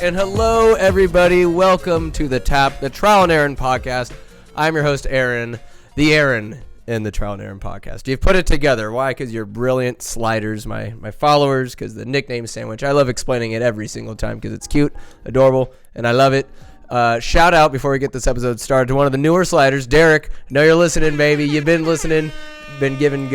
and hello everybody. Welcome to the Trial and Aaron podcast. I'm your host Aaron, the Aaron in the Trial and Aaron podcast. You've put it together. Why? Because you're brilliant sliders, my followers, because the nickname sandwich. I love explaining it every single time because it's cute, adorable, and I love it. Shout out before we get this episode started to one of the newer sliders, Derek. I know you're listening, baby. You've been listening, been giving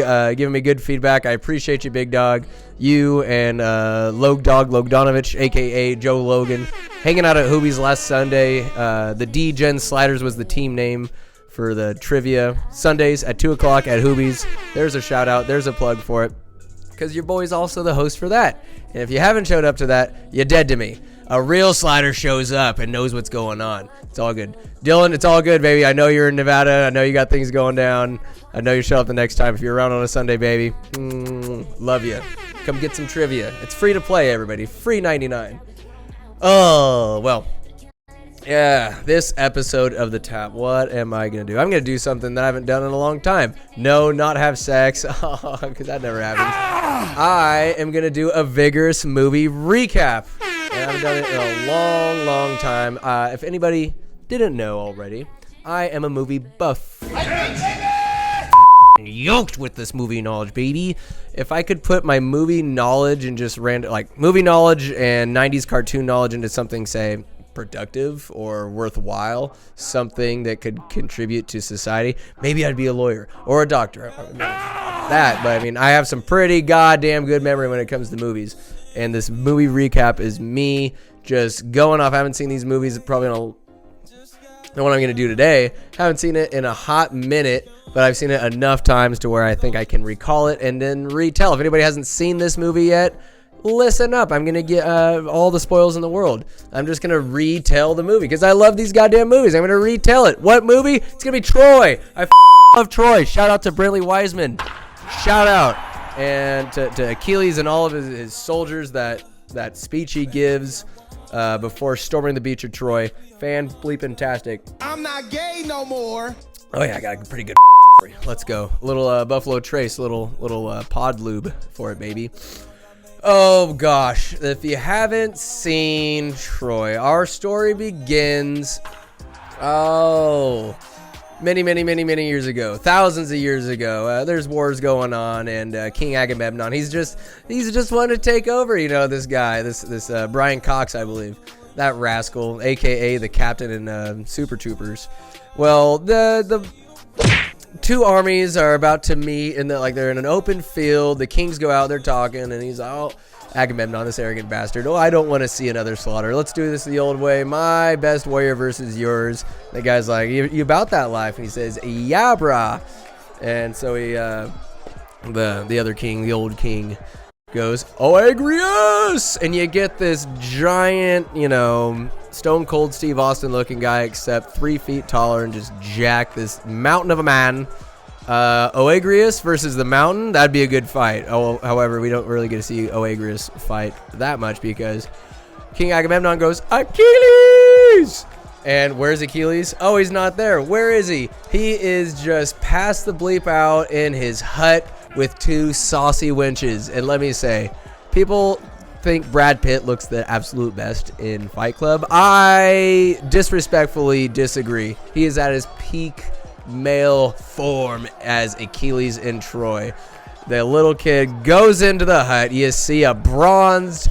me good feedback. I appreciate you, big dog. You and Logdonovich, aka Joe Logan, hanging out at Hoobie's last Sunday. The D-Gen Sliders was the team name for the trivia Sundays at 2 o'clock at Hoobie's. There's a shout out. There's a plug for it because your boy's also the host for that. And if you haven't showed up to that, you're dead to me. A real slider shows up and knows what's going on. It's all good. Dylan, it's all good, baby. I know you're in Nevada. I know you got things going down. I know you show up the next time if you're around on a Sunday, baby. Love you. Come get some trivia. It's free to play, everybody. Free 99. Oh, well. Yeah, this episode of The Tap, what am I going to do? I'm going to do something that I haven't done in a long time. No, not have sex, because that never happens. I am going to do a Vigorous Movie Recap. And I haven't done it in a long, long time. If anybody didn't know already, I am a movie buff. Yoked with this movie knowledge, baby. If I could put my movie knowledge and just movie knowledge and 90s cartoon knowledge into something, say, productive or worthwhile, something that could contribute to society, maybe I'd be a lawyer or a doctor. But I have some pretty goddamn good memory when it comes to movies. And this movie recap is me just going off. I haven't seen these movies probably the one I'm going to do today. Haven't seen it in a hot minute, but I've seen it enough times to where I think I can recall it and then retell. If anybody hasn't seen this movie yet, listen up. I'm going to get all the spoils in the world. I'm just going to retell the movie because I love these goddamn movies. I'm going to retell it. What movie? It's going to be Troy. I love Troy. Shout out to Brentley Wiseman. Shout out. And to Achilles and all of his soldiers, that speech he gives before storming the beach of Troy. Fan-bleeping-tastic. I'm not gay no more. Oh, yeah, I got a pretty good story. Let's go. A little Buffalo Trace, little pod lube for it, baby. Oh, gosh. If you haven't seen Troy, our story begins... many years ago, thousands of years ago. There's wars going on, and King Agamemnon, he's just wanting to take over. You know, this guy, this Brian Cox, I believe, that rascal, aka the captain in Super Troopers. Well, the two armies are about to meet, and they're in an open field. The kings go out, they're talking, and he's Agamemnon, this arrogant bastard. Oh, I don't want to see another slaughter. Let's do this the old way. My best warrior versus yours. The guy's like, you about that life? And he says, yeah, brah. And so he, the other king, the old king, goes, Oegrius! And you get this giant, Stone Cold Steve Austin looking guy, except 3 feet taller and just jack this mountain of a man. Oegrius versus the Mountain, that'd be a good fight. However, we don't really get to see Oegrius fight that much because King Agamemnon goes, Achilles! And where's Achilles? Oh, he's not there. Where is he? He is just past the bleep out in his hut with 2 saucy wenches. And let me say, people think Brad Pitt looks the absolute best in Fight Club. I disrespectfully disagree. He is at his peak male form as Achilles in Troy. The little kid goes into the hut. You see a bronzed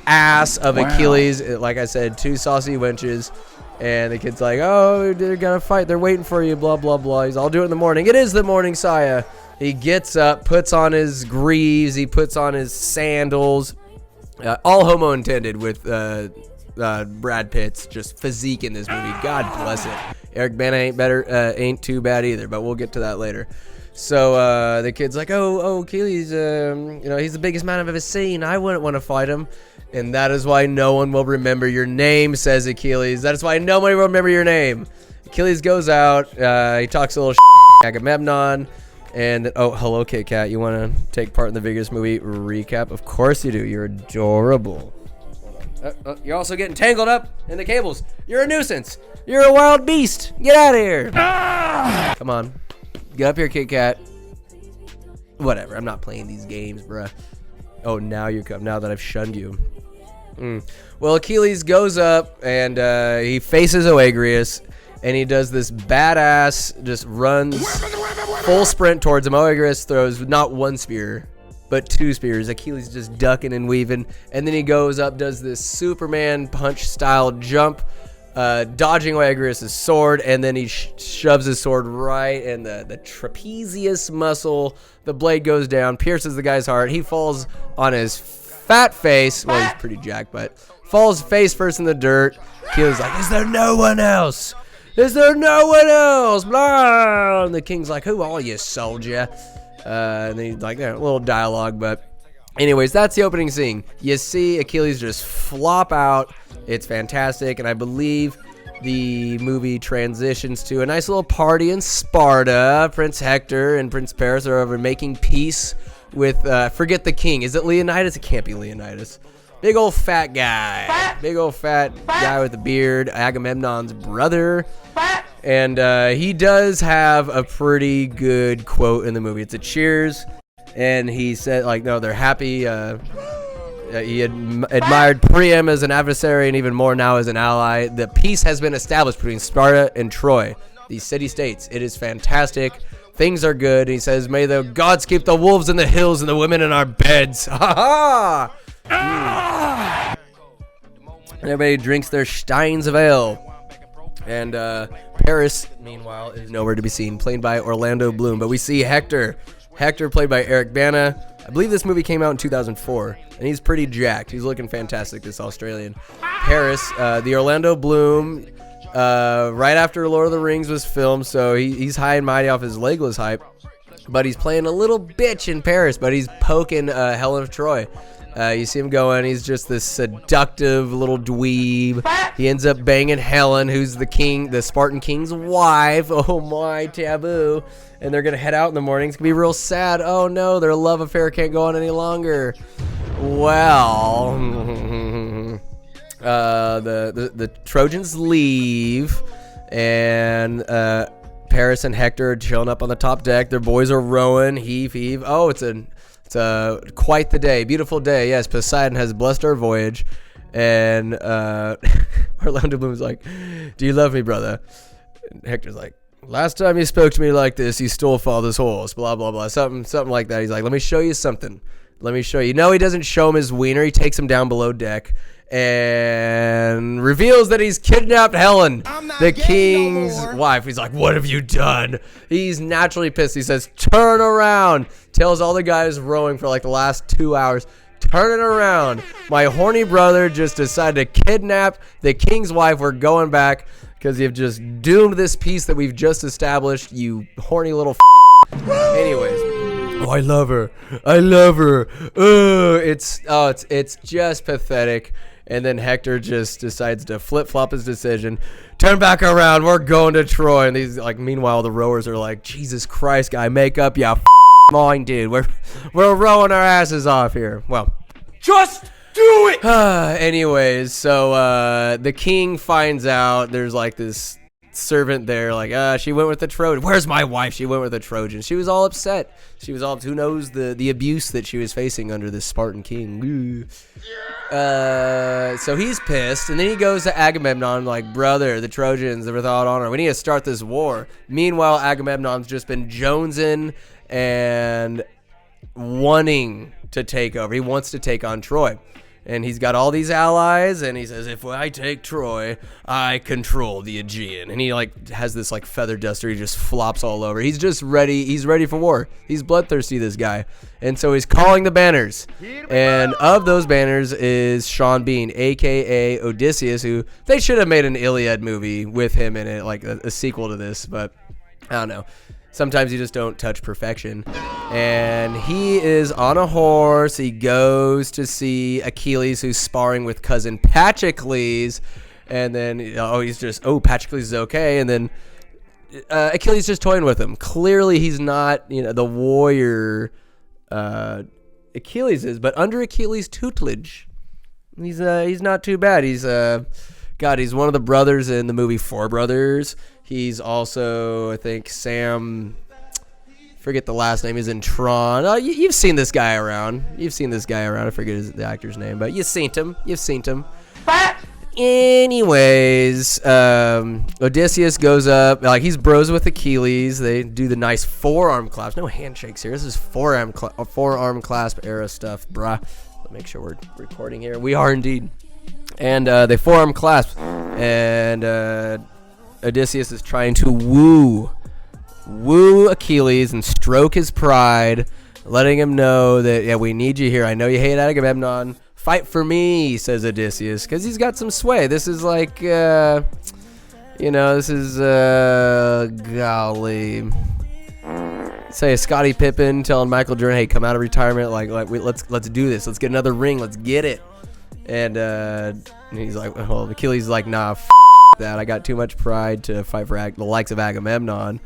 ass of Achilles. Like I said, 2 saucy wenches. And the kid's like, oh, they're gonna fight. They're waiting for you, blah, blah, blah. He's all do it in the morning. It is the morning, sire. He gets up, puts on his greaves. He puts on his sandals. All homo intended with Brad Pitt's just physique in this movie. God bless it. Eric Bana ain't too bad either, but we'll get to that later. So the kid's like, oh, Achilles, he's the biggest man I've ever seen. I wouldn't want to fight him. And that is why no one will remember your name, says Achilles. That is why nobody will remember your name. Achilles goes out. He talks a little Agamemnon. And, hello, Kit Kat. You want to take part in the Vigorous Movie Recap? Of course you do. You're adorable. You're also getting tangled up in the cables. You're a nuisance. You're a wild beast. Get out of here. Come on. Get up here, Kit Kat. Whatever. I'm not playing these games, bruh. Oh, now you come. Now that I've shunned you. Well, Achilles goes up and he faces Oeagrus, and he does this badass, just runs full sprint towards him. Oeagrus throws not one spear, but 2 spears. Achilles just ducking and weaving, and then he goes up, does this Superman punch style jump, dodging Oeagrus' sword, and then he shoves his sword right in the trapezius muscle. The blade goes down, pierces the guy's heart. He falls on his fat face. Well, he's pretty jacked, but falls face first in the dirt. Achilles like, is there no one else? Is there no one else? Blah! And the king's like, who are you, soldier? And then he's like, a little dialogue, but anyways, that's the opening scene. You see Achilles just flop out. It's fantastic, and I believe the movie transitions to a nice little party in Sparta. Prince Hector and Prince Paris are over making peace with, forget the king. Is it Leonidas? It can't be Leonidas. Big old fat guy. Big old fat guy with a beard. Agamemnon's brother. And he does have a pretty good quote in the movie. It's a cheers. And he said, like, no, they're happy. He admired Priam as an adversary and even more now as an ally. The peace has been established between Sparta and Troy, these city-states. It is fantastic. Things are good. He says, may the gods keep the wolves in the hills and the women in our beds. Ha ha! Everybody drinks their steins of ale. And Paris, meanwhile, is nowhere to be seen, played by Orlando Bloom. But we see Hector. Hector, played by Eric Bana. I believe this movie came out in 2004, and he's pretty jacked. He's looking fantastic, this Australian. Paris, the Orlando Bloom, right after Lord of the Rings was filmed, so he's high and mighty off his Legolas hype. But he's playing a little bitch in Paris, but he's poking Helen of Troy. You see him going, he's just this seductive little dweeb. He ends up banging Helen, who's the Spartan king's wife. Oh my, taboo. And they're going to head out in the morning. It's going to be real sad. Oh no, their love affair can't go on any longer. Well, the Trojans leave, and Paris and Hector are chilling up on the top deck. Their boys are rowing, heave. Oh, it's quite the day. Beautiful day. Yes, Poseidon has blessed our voyage. And Orlando Bloom's like, do you love me, brother? And Hector's like, last time you spoke to me like this, you stole father's horse, blah, blah, blah. Something like that. He's like, let me show you something. Let me show you. No, he doesn't show him his wiener. He takes him down below deck and reveals that he's kidnapped Helen, the king's wife. He's like, what have you done? He's naturally pissed. He says, turn around. Tells all the guys rowing for like the last 2 hours, turn it around. My horny brother just decided to kidnap the king's wife. We're going back because you've just doomed this peace that we've just established, you horny little Anyways. Oh, I love her. It's just pathetic. And then Hector just decides to flip-flop his decision. Turn back around. We're going to Troy. And these, like, meanwhile, the rowers are like, Jesus Christ, guy, make up your mind, dude. We're rowing our asses off here. Well, just do it. Anyways, so the king finds out there's like this servant there, like, she went with the Trojan. Where's my wife? She went with the Trojan. She was all upset. Who knows the abuse that she was facing under this Spartan king. So he's pissed, and then he goes to Agamemnon, like, brother, the Trojans, they're without honor. We need to start this war. Meanwhile, Agamemnon's just been jonesing and wanting to take over. He wants to take on Troy. And he's got all these allies, and he says, if I take Troy, I control the Aegean. And he, like, has this, like, feather duster. He just flops all over. He's just ready. He's ready for war. He's bloodthirsty, this guy. And so he's calling the banners. And of those banners is Sean Bean, a.k.a. Odysseus, who they should have made an Iliad movie with him in it, like a sequel to this. But I don't know. Sometimes you just don't touch perfection. And he is on a horse. He goes to see Achilles, who's sparring with cousin Patroclus. And then, Patroclus is okay. And then Achilles just toying with him. Clearly, he's not, the warrior Achilles is. But under Achilles' tutelage, he's not too bad. He's one of the brothers in the movie Four Brothers. He's also, I think, Sam Forget the last name. He's in Tron. Oh, you've seen this guy around. I forget the actor's name, but you've seen him. Anyways, Odysseus goes up. Like, he's bros with Achilles. They do the nice forearm clasp. No handshakes here. This is forearm clasp era stuff, bruh. Let's make sure we're recording here. We are indeed. And they forearm clasp. And Odysseus is trying to woo Achilles and stroke his pride, letting him know that, yeah, we need you here. I know you hate Agamemnon. Fight for me, says Odysseus, because he's got some sway. This is like, golly. Say Scottie Pippen telling Michael Jordan, hey, come out of retirement. Let's do this. Let's get another ring. Let's get it. And he's like, well, Achilles is like, nah, that. I got too much pride to fight for the likes of Agamemnon.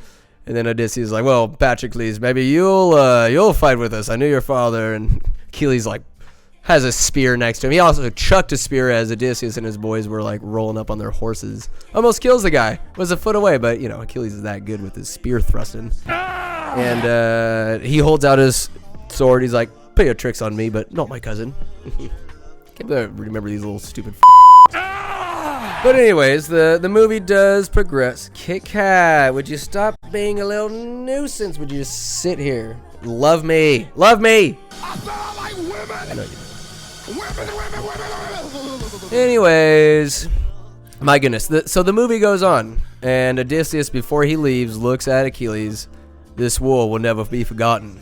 And then Odysseus is like, well, Patroclus, maybe you'll fight with us. I knew your father. And Achilles like has a spear next to him. He also chucked a spear as Odysseus and his boys were like rolling up on their horses. Almost kills the guy. Was a foot away, but Achilles is that good with his spear thrusting. And he holds out his sword. He's like, play your tricks on me, but not my cousin. Can't remember these little stupid But anyways, the movie does progress. Kit Kat, would you stop being a little nuisance? Would you just sit here? Love me. I like women. I know you do. Women. Anyways, my goodness. So the movie goes on, and Odysseus, before he leaves, looks at Achilles. This war will never be forgotten,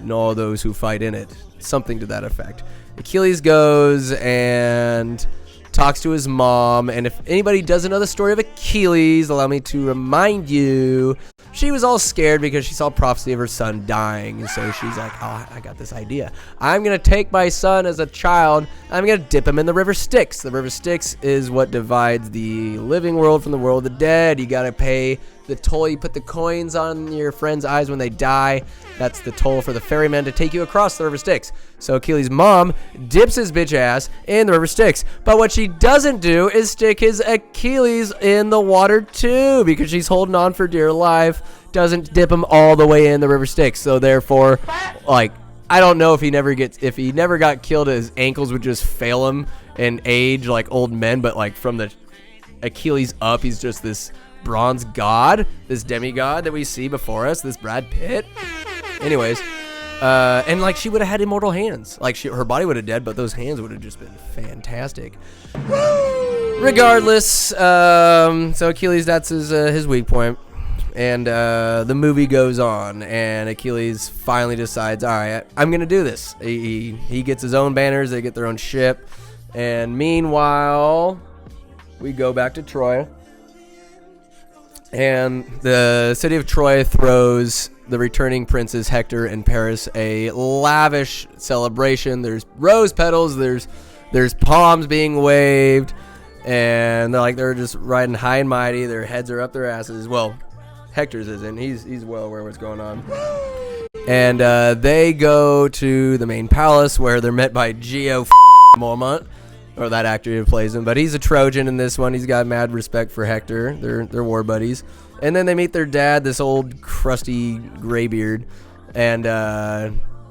nor those who fight in it. Something to that effect. Achilles goes and talks to his mom, and if anybody doesn't know the story of Achilles, allow me to remind you, she was all scared because she saw prophecy of her son dying, and so she's like, oh, I got this idea. I'm going to take my son as a child, I'm going to dip him in the river Styx. The river Styx is what divides the living world from the world of the dead. You got to pay the toll. You put the coins on your friend's eyes when they die. That's the toll for the ferryman to take you across the river Styx. So Achilles' mom dips his bitch ass in the river Styx. But what she doesn't do is stick his Achilles in the water too, because she's holding on for dear life. Doesn't dip him all the way in the river Styx. So therefore, like, I don't know if he never got killed, his ankles would just fail him in age like old men. But like from the Achilles up, he's just this bronze god, this demigod that we see before us, this Brad Pitt. Anyways, and like she would have had immortal hands. Like her body would have dead, but those hands would have just been fantastic. Regardless, so Achilles, that's his weak point. And the movie goes on, and Achilles finally decides, all right, I'm gonna do this. He gets his own banners. They get their own ship. And meanwhile, we go back to Troy. And the city of Troy throws the returning princes Hector and Paris a lavish celebration. There's rose petals, there's palms being waved, and they're just riding high and mighty. Their heads are up their asses. Well, Hector's isn't. He's well aware of what's going on. And they go to the main palace where they're met by Geo Mormont, or that actor who plays him, but he's a Trojan in this one. He's got mad respect for Hector. They're war buddies. And then they meet their dad, this old crusty graybeard. And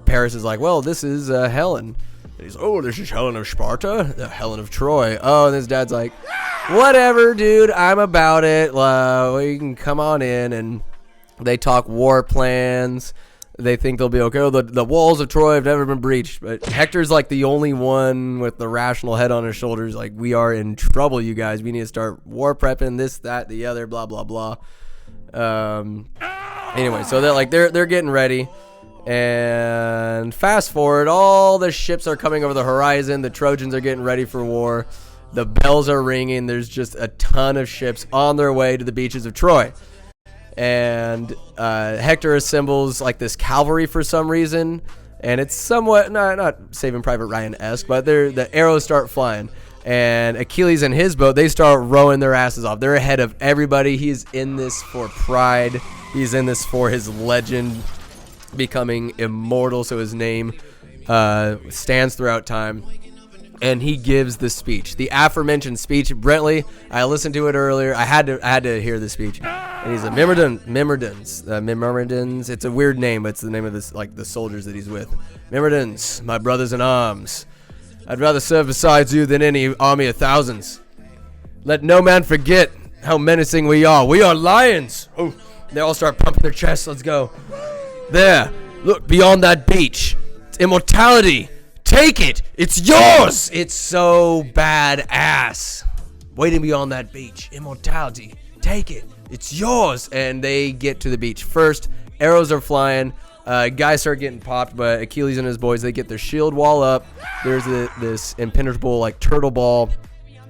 Paris is like, well, this is Helen. And he's, oh, this is Helen of Sparta? The Helen of Troy. Oh, and his dad's like, whatever, dude, I'm about it. You can come on in. And they talk war plans. They think they'll be okay. Oh, the walls of Troy have never been breached. But Hector's like the only one with the rational head on his shoulders. Like, we are in trouble, you guys. We need to start war prepping, this, that, the other, blah, blah, blah. Anyway, so they're getting ready. And fast forward, all the ships are coming over the horizon. The Trojans are getting ready for war. The bells are ringing. There's just a ton of ships on their way to the beaches of Troy. And Hector assembles like this cavalry for some reason, and it's somewhat not Saving Private Ryan-esque, but the arrows start flying, and Achilles and his boat, they start rowing their asses off. They're ahead of everybody. He's in this for pride. He's in this for his legend becoming immortal, so his name stands throughout time. and he gives the speech, the aforementioned speech. Brentley, I listened to it earlier. I had to hear the speech. And he's a Myrmidons. It's a weird name, but it's the name of this, like, the soldiers that he's with. Myrmidons, my brothers in arms. I'd rather serve beside you than any army of thousands. Let no man forget how menacing we are. We are lions. Oh, they all start pumping their chests. Let's go. There, look beyond that beach. It's immortality. Take it. It's yours. It's so badass. Waiting beyond that beach. Immortality. Take it. It's yours. And they get to the beach first. Arrows are flying. Guys start getting popped, but Achilles and his boys, they get their shield wall up. There's this impenetrable, like, turtle ball,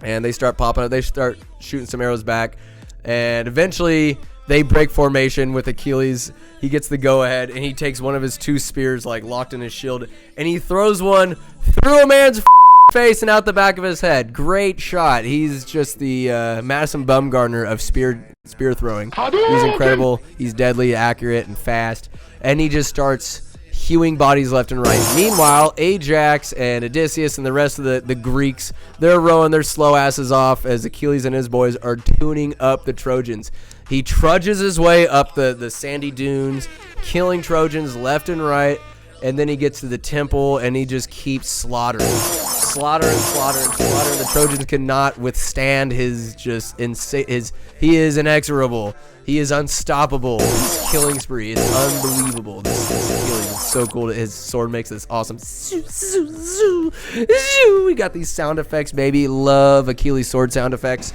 and they start popping it. They start shooting some arrows back, and eventually they break formation with Achilles. He gets the go-ahead, and he takes one of his 2 spears, like, locked in his shield, and he throws one through a man's face and out the back of his head. Great shot. He's just the Madison Bumgarner of spear throwing. He's incredible. He's deadly, accurate, and fast. And he just starts hewing bodies left and right. Meanwhile, Ajax and Odysseus and the rest of the Greeks, they're rowing their slow asses off as Achilles and his boys are tuning up the Trojans. He trudges his way up the sandy dunes, killing Trojans left and right. And then he gets to the temple, and he just keeps slaughtering. The Trojans cannot withstand his just insane. He is inexorable. He is unstoppable. His killing spree is unbelievable. This Achilles is so cool. His sword makes this awesome. We got these sound effects, baby. Love Achilles sword sound effects.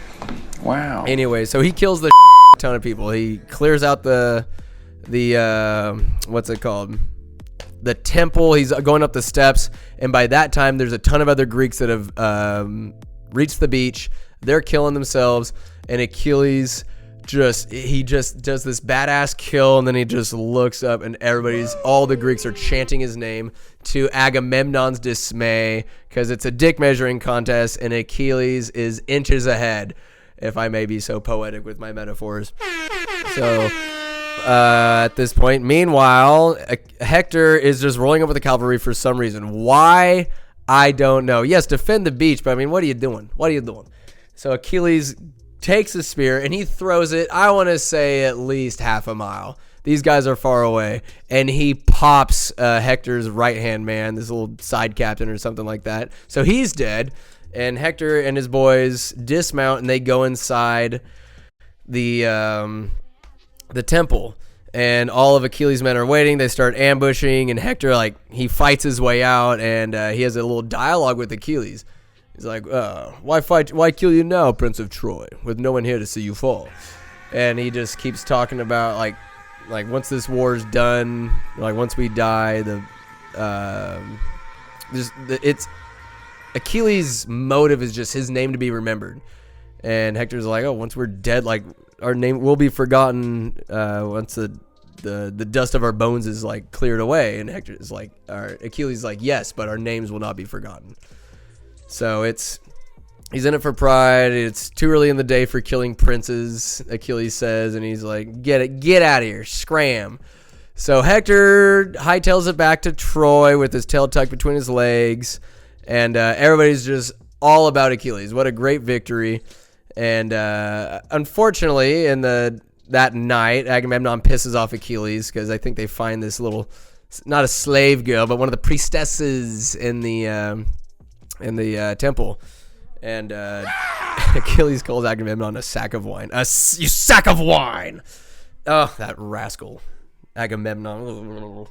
Wow. Anyway, so he kills the ton of people. He clears out the what's it called? The temple. He's going up the steps, and by that time there's a ton of other Greeks that have reached the beach. They're killing themselves, and Achilles just does this badass kill, and then he just looks up, and all the Greeks are chanting his name to Agamemnon's dismay, because it's a dick measuring contest, and Achilles is inches ahead, if I may be so poetic with my metaphors. So at this point, meanwhile, Hector is just rolling up with the cavalry for some reason. Why? I don't know. Yes, defend the beach, but I mean, what are you doing? So Achilles takes a spear and he throws it, I want to say, at least half a mile. These guys are far away, and he pops Hector's right-hand man, this little side captain or something like that. So he's dead, and Hector and his boys dismount, and they go inside the temple, and all of Achilles' men are waiting. They start ambushing, and Hector, like, he fights his way out, and he has a little dialogue with Achilles. He's like, why kill you now, Prince of Troy, with no one here to see you fall? And he just keeps talking about, like once this war is done, like, once we die, it's Achilles' motive is just his name to be remembered. And Hector's like, oh, once we're dead, like, our name will be forgotten once the dust of our bones is, like, cleared away. And Hector is like, Achilles is like, yes, but our names will not be forgotten. So he's in it for pride. It's too early in the day for killing princes, Achilles says, and he's like, get out of here, scram. So Hector hightails it back to Troy with his tail tucked between his legs, and everybody's just all about Achilles. What a great victory. And unfortunately, that night, Agamemnon pisses off Achilles because I think they find this little, not a slave girl, but one of the priestesses in the temple. And Achilles calls Agamemnon a sack of wine. You sack of wine! Oh, that rascal. Agamemnon.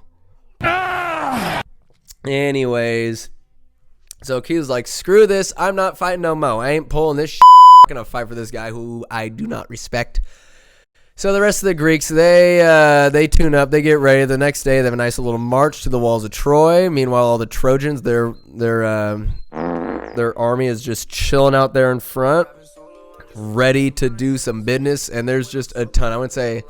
Anyways, so Achilles is like, screw this. I'm not fighting no more. I ain't pulling this shit. I'm gonna fight for this guy who I do not respect. So the rest of the Greeks, they tune up, they get ready. The next day, they have a nice little march to the walls of Troy. Meanwhile, all the Trojans, their army is just chilling out there in front, ready to do some business. And there's just a ton. I would say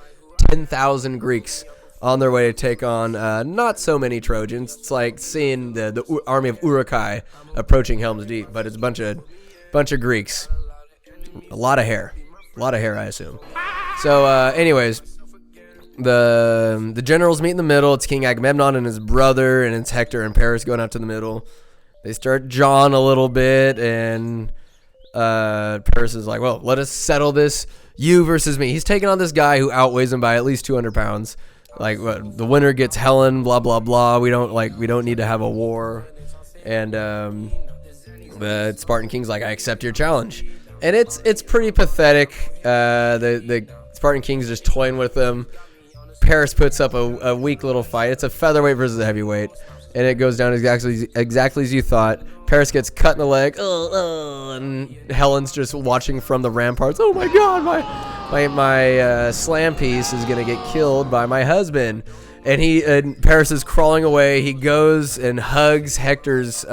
10,000 Greeks on their way to take on not so many Trojans. It's like seeing the army of Uruk-hai approaching Helm's Deep, but it's a bunch of Greeks. A lot of hair, I assume. So, anyways, the generals meet in the middle. It's King Agamemnon and his brother, and it's Hector and Paris going out to the middle. They start jawing a little bit, and Paris is like, well, let us settle this. You versus me. He's taking on this guy who outweighs him by at least 200 pounds. Like, the winner gets Helen, blah, blah, blah. We don't need to have a war. And the Spartan King's like, I accept your challenge. And it's pretty pathetic. The Spartan King's just toying with them. Paris puts up a weak little fight. It's a featherweight versus a heavyweight. And it goes down exactly as you thought. Paris gets cut in the leg, and Helen's just watching from the ramparts. Oh my God, my slam piece is gonna get killed by my husband. And Paris is crawling away. He goes and hugs Hector's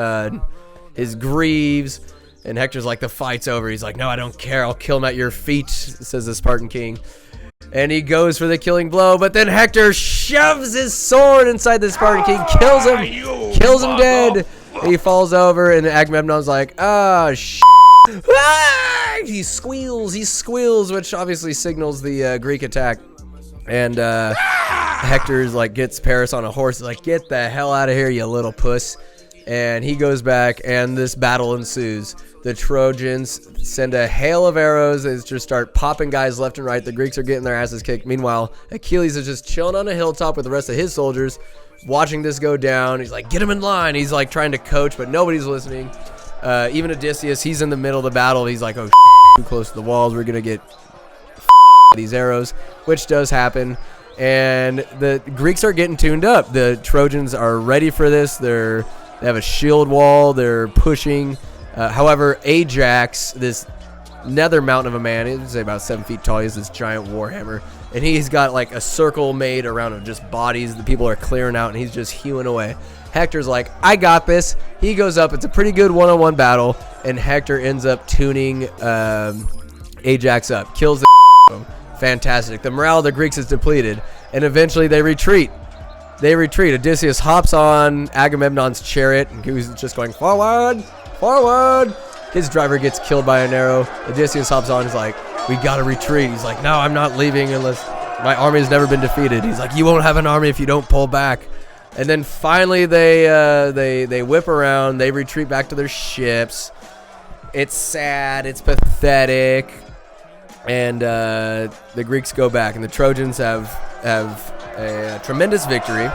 his greaves, and Hector's like, the fight's over. He's like, no, I don't care. I'll kill him at your feet, says the Spartan King. And he goes for the killing blow, but then Hector shoves his sword inside the Spartan King, kills him dead. He falls over, and Agamemnon's like, ah, he squeals, which obviously signals the Greek attack. And Hector's like, gets Paris on a horse. He's like, get the hell out of here, you little puss. And he goes back, and this battle ensues. The Trojans send a hail of arrows. They just start popping guys left and right. The Greeks are getting their asses kicked. Meanwhile, Achilles is just chilling on a hilltop with the rest of his soldiers, watching this go down. He's like, get him in line. He's like trying to coach, but nobody's listening. Even Odysseus, he's in the middle of the battle. He's like, oh, too close to the walls. We're going to get these arrows, which does happen. And the Greeks are getting tuned up. The Trojans are ready for this. They have a shield wall. They're pushing. However, Ajax, this nether mountain of a man, he's about 7 feet tall. He has this giant warhammer, and he's got like a circle made around him, just bodies. The people are clearing out, and he's just hewing away. Hector's like, I got this. He goes up. It's a pretty good one-on-one battle, and Hector ends up tuning Ajax up, kills the fantastic. The morale of the Greeks is depleted, and eventually they retreat. Odysseus hops on Agamemnon's chariot, and who's just going forward. His driver gets killed by an arrow. Odysseus hops on. He's like, we gotta retreat. He's like, no, I'm not leaving unless my army has never been defeated. He's like, you won't have an army if you don't pull back. And then finally they whip around. They retreat back to their ships. It's sad. It's pathetic. And the Greeks go back, and the Trojans have a tremendous victory.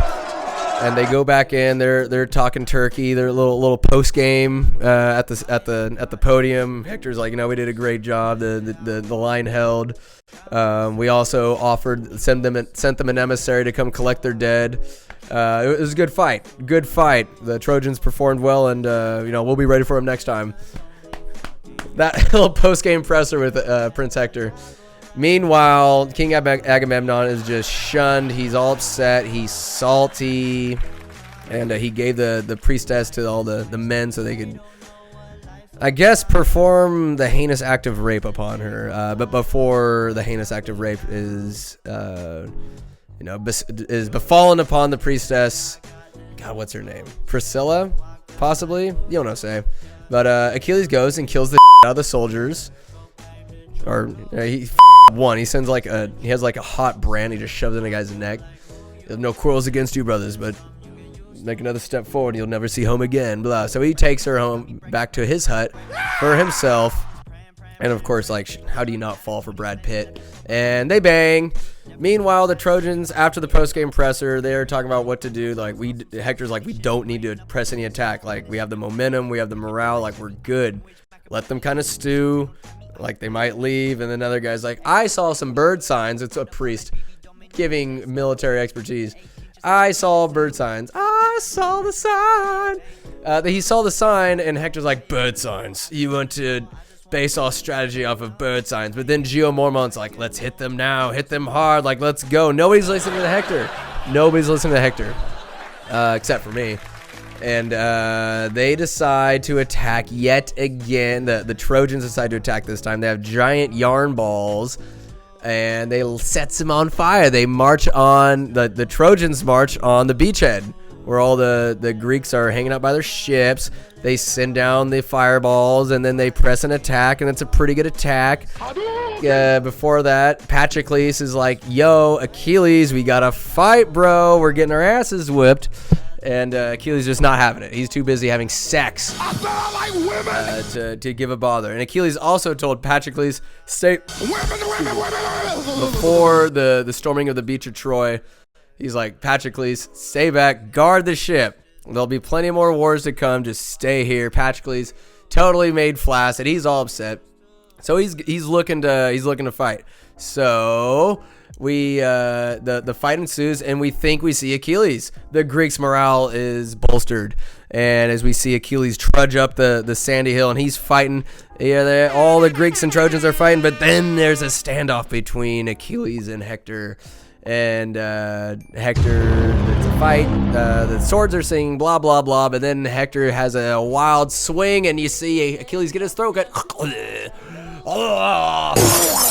And they go back in. They're talking turkey. They're a little post game at the podium. Hector's like, we did a great job. The line held. We also sent them an emissary to come collect their dead. It was a good fight. The Trojans performed well, and we'll be ready for them next time. That little post game presser with Prince Hector. Meanwhile, King Agamemnon is just shunned. He's all upset. He's salty. And he gave the priestess to all the men so they could, I guess, perform the heinous act of rape upon her. But before the heinous act of rape is befallen upon the priestess. God, what's her name? Priscilla? Possibly? You don't know, say. But Achilles goes and kills the out of the soldiers. Or he won. He sends he has a hot brand. He just shoves it in a guy's neck. There's no quarrels against you, brothers, but make another step forward and you'll never see home again. Blah. So he takes her home back to his hut for himself. And of course, how do you not fall for Brad Pitt? And they bang. Meanwhile, the Trojans, after the post-game presser, they're talking about what to do. Hector's like, we don't need to press any attack. We have the momentum, we have the morale, we're good. Let them kind of stew. They might leave. And then other guy's like, I saw some bird signs. It's a priest giving military expertise. I saw bird signs. I saw the sign. He saw the sign, and Hector's like, bird signs. You want to base all strategy off of bird signs. But then Geomormon's like, let's hit them now. Hit them hard. Let's go. Nobody's listening to Hector. Except for me. And they decide to attack yet again. The Trojans decide to attack this time. They have giant yarn balls, and they set them on fire. They march on, the Trojans march on the beachhead, where all the Greeks are hanging out by their ships. They send down the fireballs, and then they press an attack, and it's a pretty good attack. Before that, Patroclus is like, yo, Achilles, we gotta fight, bro. We're getting our asses whipped. And Achilles just not having it. He's too busy having sex to give a bother. And Achilles also told Patroclus, stay before the storming of the beach of Troy. He's like, Patroclus, stay back, guard the ship. There'll be plenty more wars to come. Just stay here. Patroclus totally made flaccid. He's all upset. So he's looking to fight. So the fight ensues, and we think we see Achilles. The Greeks' morale is bolstered, and as we see Achilles trudge up the sandy hill, and he's fighting. Yeah, all the Greeks and Trojans are fighting, but then there's a standoff between Achilles and Hector. And Hector, it's a fight. The swords are singing, blah blah blah. But then Hector has a wild swing, and you see Achilles get his throat cut.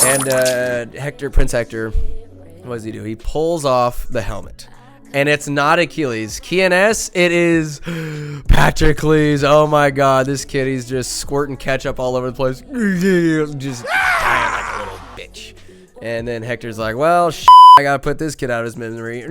And Prince Hector, what does he do? He pulls off the helmet, and it's not Achilles. Q&S, it is Patroclus. Oh my God, this kid, he's just squirting ketchup all over the place, just dying like a little bitch. And then Hector's like, well, I gotta put this kid out of his misery.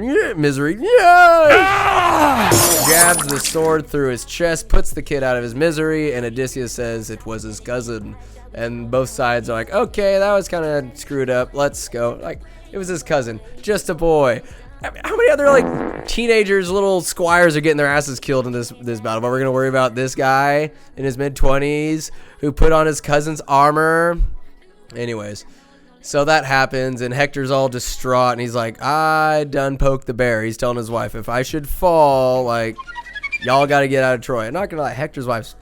Yeah! Jabs the sword through his chest, puts the kid out of his misery, and Odysseus says it was his cousin. And both sides are like, okay, that was kind of screwed up. Let's go. Like, it was his cousin, just a boy. I mean, how many other like teenagers, little squires, are getting their asses killed in this battle? But we're gonna worry about this guy in his mid-20s who put on his cousin's armor. Anyways. So that happens, and Hector's all distraught, and he's like, I done poked the bear. He's telling his wife, if I should fall, like, y'all got to get out of Troy. I'm not going to lie, Hector's wife's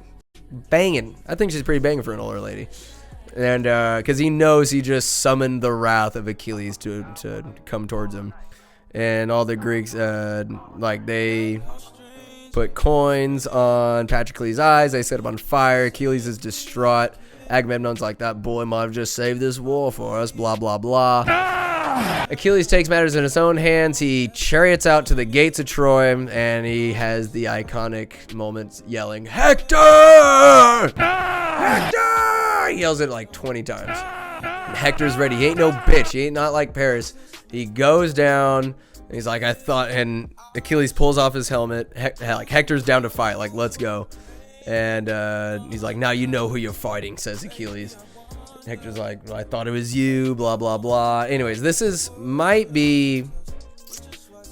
banging. I think she's pretty banging for an older lady. And because he knows he just summoned the wrath of Achilles to come towards him. And all the Greeks, like, they put coins on Patroclus' eyes. They set him on fire. Achilles is distraught. Agamemnon's like, that boy might have just saved this war for us, blah, blah, blah. Achilles takes matters in his own hands. He chariots out to the gates of Troy, and he has the iconic moments yelling, Hector! Hector! He yells it like 20 times. And Hector's ready. He ain't no bitch. He ain't not like Paris. He goes down, and he's like, I thought, and Achilles pulls off his helmet. Like, Hector's down to fight. Like, let's go. And he's like, now you know who you're fighting, says Achilles. Hector's like, well, I thought it was you, blah, blah, blah. Anyways, this might be,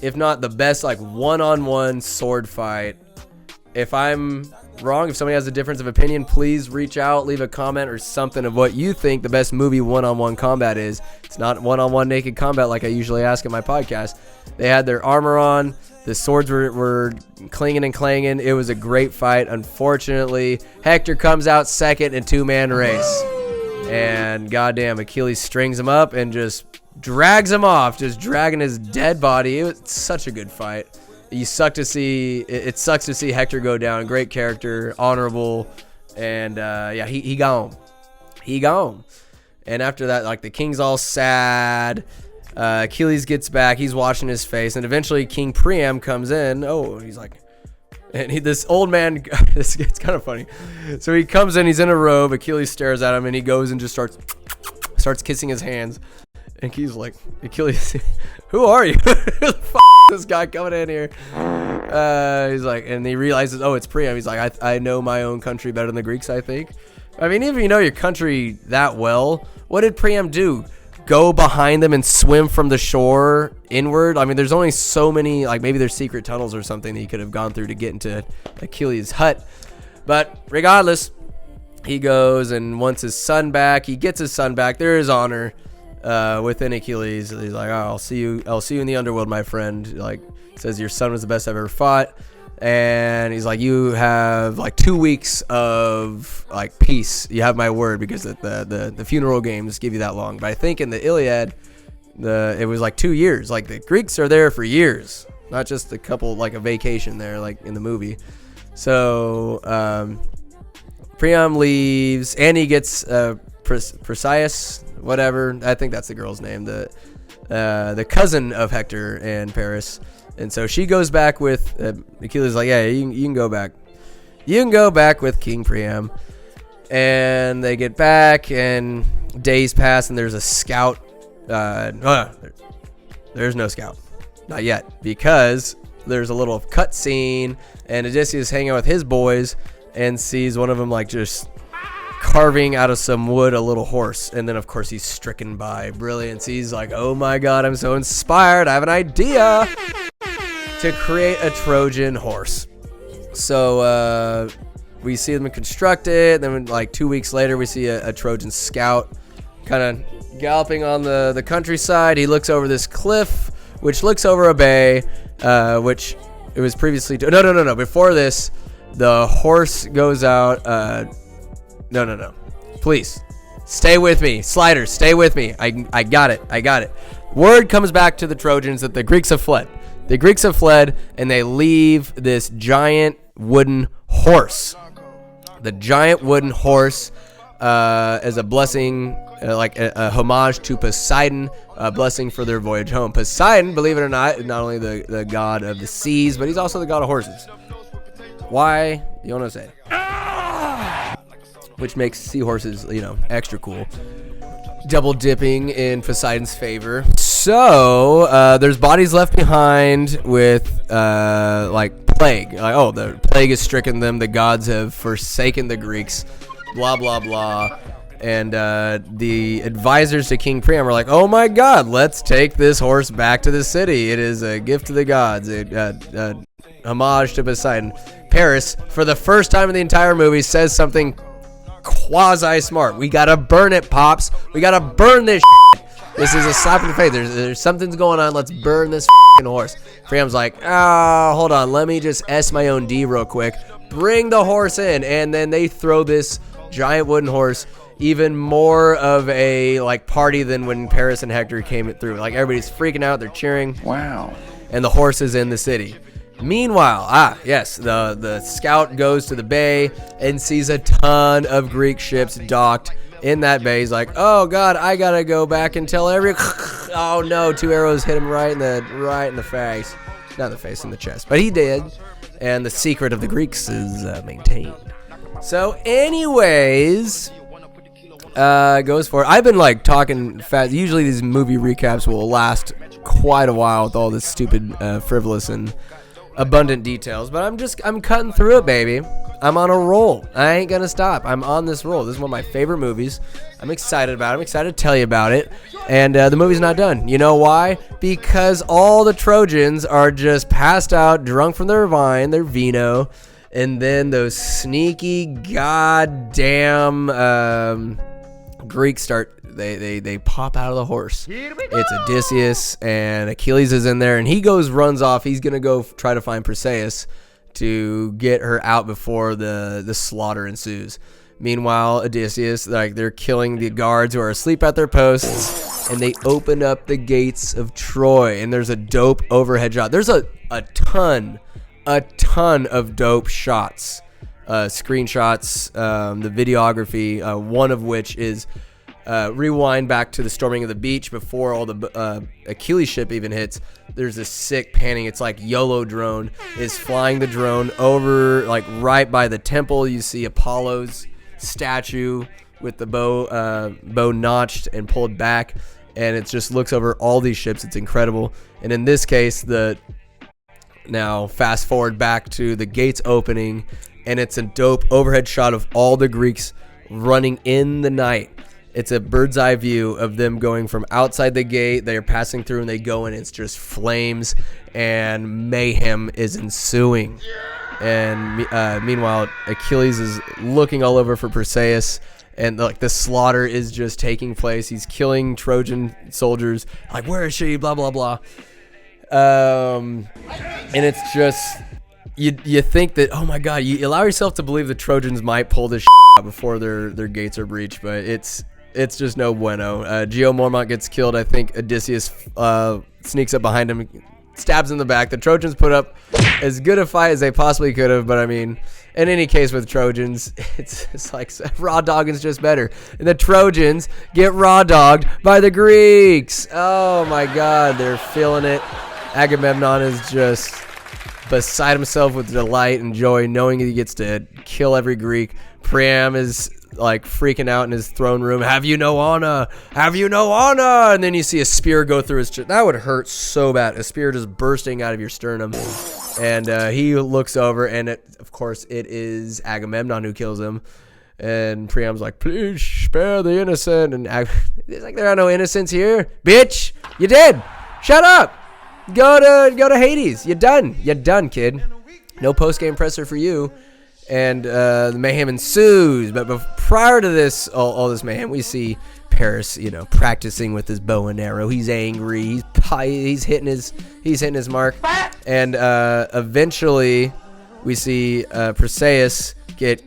if not the best, like, one-on-one sword fight. If I'm wrong, if somebody has a difference of opinion, please reach out, leave a comment or something of what you think the best movie one-on-one combat is. It's not one-on-one naked combat like I usually ask in my podcast. They had their armor on. The swords were clinging and clanging. It was a great fight. Unfortunately, Hector comes out second in two-man race. And goddamn, Achilles strings him up and just drags him off, just dragging his dead body. It was such a good fight. It sucks to see Hector go down. Great character, honorable, and yeah, he gone. He gone. And after that, like, the king's all sad. Achilles gets back. He's washing his face, and eventually King Priam comes in. Oh, he's like, and this old man. It's kind of funny. So he comes in. He's in a robe. Achilles stares at him, and he goes and just starts kissing his hands. And he's like, Achilles, who are you? Who the f this guy coming in here? He's like, and he realizes, oh, it's Priam. He's like, I know my own country better than the Greeks, I think. I mean, even if you know your country that well, what did Priam do? Go behind them and swim from the shore inward? I mean, there's only so many, like, maybe there's secret tunnels or something that he could have gone through to get into Achilles' hut. But regardless, he goes and wants his son back. He gets his son back. There is honor within Achilles. He's like, oh, I'll see you in the underworld, my friend. Like, says your son was the best I've ever fought. And he's like, you have like 2 weeks of like peace. You have my word, because the funeral games give you that long. But I think in the Iliad, it was like 2 years. Like, the Greeks are there for years, not just a couple, like a vacation there, like in the movie. So Priam leaves, and he gets Perseus, whatever. I think that's the girl's name. The cousin of Hector and Paris. And so she goes back with Achilles. Like, yeah, you can go back. You can go back with King Priam. And they get back, and days pass, and there's a scout. There's no scout, not yet, because there's a little cut scene, and Odysseus hanging out with his boys and sees one of them like just carving out of some wood a little horse, and then of course he's stricken by brilliance. He's like, oh my god, I'm so inspired, I have an idea to create a Trojan horse. So we see them construct it. Then like 2 weeks later we see a Trojan scout kind of galloping on the countryside. He looks over this cliff which looks over a bay, which it was previously no, before this the horse goes out. No, please stay with me, sliders, stay with me. I got it. Word comes back to the Trojans that the Greeks have fled. The Greeks have fled, and they leave this giant wooden horse. The giant wooden horse as a blessing, like a homage to Poseidon, a blessing for their voyage home. Poseidon, believe it or not, is not only the god of the seas, but he's also the god of horses. Why? You don't know what I'm saying. Which makes seahorses, extra cool. Double dipping in Poseidon's favor. So there's bodies left behind with like plague. Like, oh, the plague has stricken them. The gods have forsaken the Greeks. Blah blah blah. And the advisors to King Priam are like, oh my god, let's take this horse back to the city. It is a gift to the gods. Homage to Poseidon. Paris, for the first time in the entire movie, says something quasi-smart. We gotta burn it, Pops. We gotta burn this shit. This is a slap in the face. There's something's going on. Let's burn this horse. Priam's like, oh, hold on. Let me just S my own D real quick. Bring the horse in. And then they throw this giant wooden horse. Even more of a party than when Paris and Hector came through. Like, everybody's freaking out. They're cheering. Wow. And the horse is in the city. Meanwhile, the scout goes to the bay and sees a ton of Greek ships docked in that bay. He's like, oh god, I gotta go back and tell oh no, 2 arrows hit him right in the face. Not in the face, in the chest. But he did. And the secret of the Greeks is maintained. So anyways, goes for it. I've been talking fast. Usually these movie recaps will last quite a while with all this stupid, frivolous and abundant details, but I'm cutting through it, baby. I'm on a roll. I ain't gonna stop. I'm on this roll. This is one of my favorite movies. I'm excited about it. I'm excited to tell you about it. And the movie's not done. You know why? Because all the Trojans are just passed out, drunk from their wine, their vino, and then those sneaky goddamn Greeks start. They pop out of the horse. It's Odysseus, and Achilles is in there, and he runs off. He's gonna go try to find Perseus to get her out before the slaughter ensues. Meanwhile, Odysseus, they're killing the guards who are asleep at their posts, and they open up the gates of Troy, and there's a dope overhead shot. There's a ton of dope shots, screenshots, the videography, one of which is rewind back to the storming of the beach before all the Achilles ship even hits. There's this sick panning. It's like YOLO drone is flying the drone over right by the temple. You see Apollo's statue with the bow notched and pulled back, and it just looks over all these ships. It's incredible. And in this case, now fast forward back to the gates opening, and it's a dope overhead shot of all the Greeks running in the night. It's a bird's eye view of them going from outside the gate. They're passing through and they go in. It's just flames and mayhem is ensuing. And meanwhile, Achilles is looking all over for Perseus, and the slaughter is just taking place. He's killing Trojan soldiers. Where is she? Blah blah blah. And it's just you think that, oh my god, you allow yourself to believe the Trojans might pull this out before their gates are breached, but it's just no bueno. Geo Mormont gets killed. I think Odysseus sneaks up behind him, stabs in the back. The Trojans put up as good a fight as they possibly could have, but I mean, in any case with Trojans, it's like raw dogging's just better. And the Trojans get raw dogged by the Greeks. Oh my god, they're feeling it. Agamemnon is just beside himself with delight and joy, knowing he gets to kill every Greek. Priam is like freaking out in his throne room. Have you no honor? Have you no honor? And then you see a spear go through his chest. That would hurt so bad. A spear just bursting out of your sternum. And he looks over, and of course it is Agamemnon who kills him. And Priam's like, please spare the innocent. And he's like, there are no innocents here, bitch. You did. Shut up. Go to Hades. You're done, kid. No post-game presser for you. And the mayhem ensues. But prior to this, all this mayhem, we see Paris, practicing with his bow and arrow. He's angry. He's hitting his mark. And eventually, we see Perseus get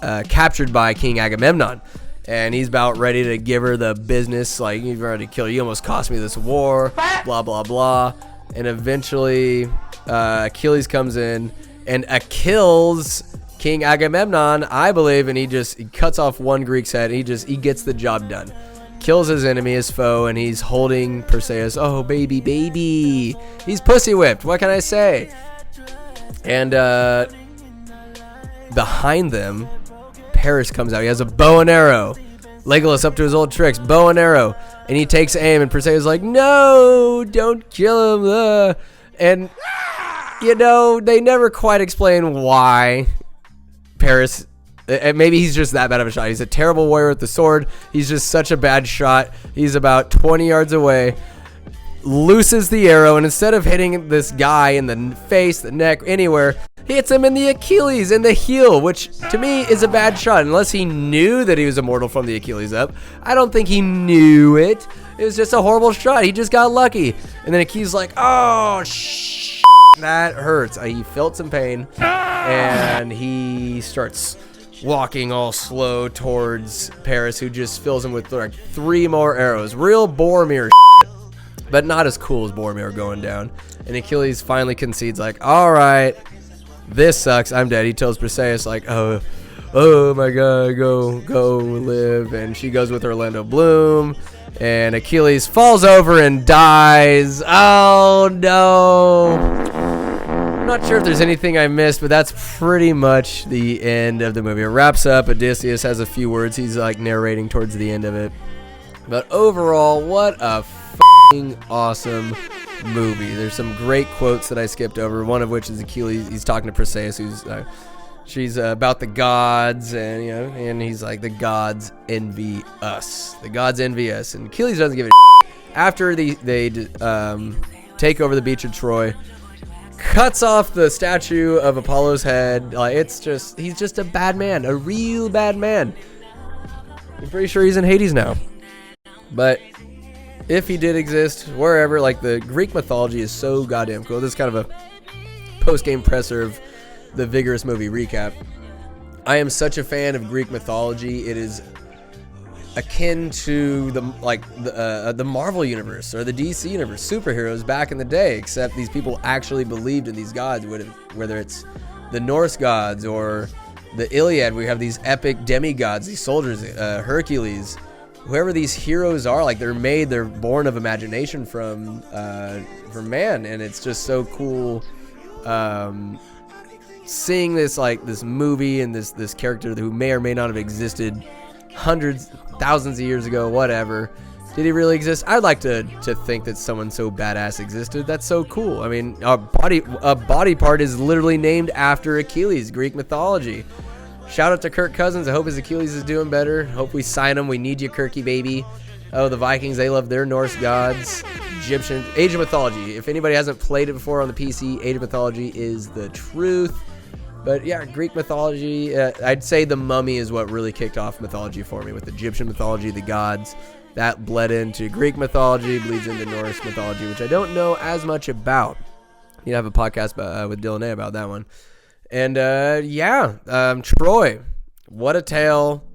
captured by King Agamemnon. And he's about ready to give her the business. Like, you've already killed her. You almost cost me this war. Blah, blah, blah. And eventually, Achilles comes in and kills King Agamemnon, I believe, and he cuts off one Greek's head. He gets the job done. Kills his enemy, his foe, and he's holding Perseus. Oh, baby, baby. He's pussy whipped. What can I say? And behind them, Paris comes out. He has a bow and arrow. Legolas up to his old tricks. Bow and arrow. And he takes aim, and Perseus is like, no, don't kill him. And, they never quite explain why Paris, maybe he's just that bad of a shot. He's a terrible warrior with the sword. He's just such a bad shot. He's about 20 yards away, looses the arrow, and instead of hitting this guy in the face, the neck, anywhere, hits him in the Achilles, in the heel, which to me is a bad shot. Unless he knew that he was immortal from the Achilles up. I don't think he knew it. It was just a horrible shot. He just got lucky. And then Achilles like, oh, shit, that hurts. He felt some pain, and he starts walking all slow towards Paris, who just fills him with like 3 more arrows. Real Boromir shit, but not as cool as Boromir going down. And Achilles finally concedes like, all right, this sucks. I'm dead. He tells Perseus like, oh my God, go live. And she goes with Orlando Bloom, and Achilles falls over and dies. Oh no. I'm not sure if there's anything I missed, but that's pretty much the end of the movie. It wraps up. Odysseus has a few words. He's like narrating towards the end of it. But overall, what a f***ing awesome movie. There's some great quotes that I skipped over, one of which is Achilles. He's talking to Perseus, who's she's about the gods, and and he's like, the gods envy us. The gods envy us. And Achilles doesn't give a shit. After they take over the beach of Troy, cuts off the statue of Apollo's head. He's just a bad man, a real bad man. I'm pretty sure he's in Hades now. But if he did exist, wherever, like, the Greek mythology is so goddamn cool. This is kind of a post-game presser of the Vigorous Movie Recap. I am such a fan of Greek mythology. It is akin to the Marvel universe or the DC universe, superheroes back in the day, except these people actually believed in these gods, whether it's the Norse gods or the Iliad. We have these epic demigods, these soldiers, Hercules, whoever these heroes are. Like, they're born of imagination from man, and it's just so cool seeing this movie and this character who may or may not have existed hundreds, thousands of years ago, whatever. Did he really exist? I'd like to think that someone so badass existed. That's so cool. I mean, a body part is literally named after Achilles, Greek mythology. Shout out to Kirk Cousins. I hope his Achilles is doing better. Hope we sign him. We need you, Kirky baby. Oh, the Vikings, they love their Norse gods. Egyptian, Age of Mythology. If anybody hasn't played it before on the PC, Age of Mythology is the truth. But yeah, Greek mythology, I'd say the Mummy is what really kicked off mythology for me. With Egyptian mythology, the gods, that bled into Greek mythology, bleeds into Norse mythology, which I don't know as much about. You have a podcast with Dylan A about that one. And Troy, what a tale.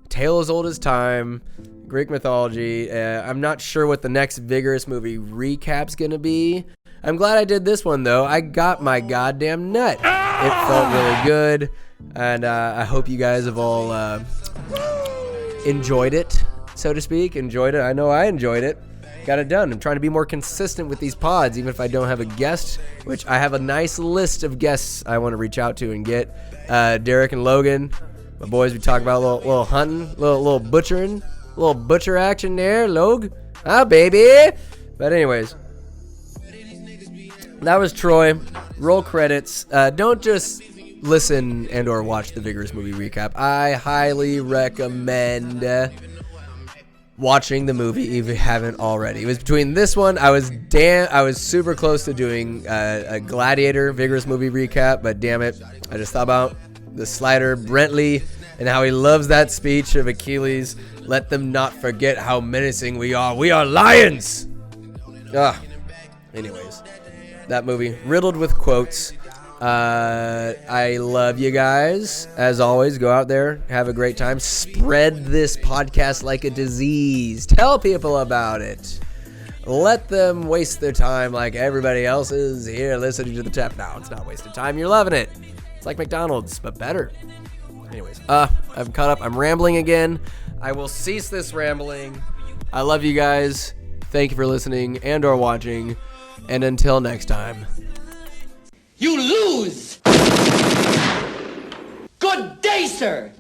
Tale as old as time. Greek mythology. I'm not sure what the next Vigorous Movie Recap's gonna be. I'm glad I did this one, though. I got my goddamn nut. It felt really good, and I hope you guys have all enjoyed it, so to speak. Enjoyed it. I know I enjoyed it. Got it done. I'm trying to be more consistent with these pods, even if I don't have a guest, which I have a nice list of guests I want to reach out to and get. Derek and Logan, My boys, we talk about a little hunting, little butchering, little butcher action there, Log. Ah, baby. But anyways, that was Troy. Roll credits. Don't just listen and or watch the Vigorous Movie Recap. I highly recommend watching the movie if you haven't already. It was between this one. I was super close to doing a Gladiator Vigorous Movie Recap, but damn it, I just thought about the slider Brentley and how he loves that speech of Achilles. Let them not forget how menacing we are. We are lions. Anyways, that movie riddled with quotes. I love you guys. As always, go out there, have a great time. Spread this podcast like a disease. Tell people about it. Let them waste their time like everybody else is here listening to the tap. No, it's not wasted time. You're loving it. It's like McDonald's, but better. Anyways, I'm caught up. I'm rambling again. I will cease this rambling. I love you guys. Thank you for listening and or watching. And until next time. You lose! Good day, sir!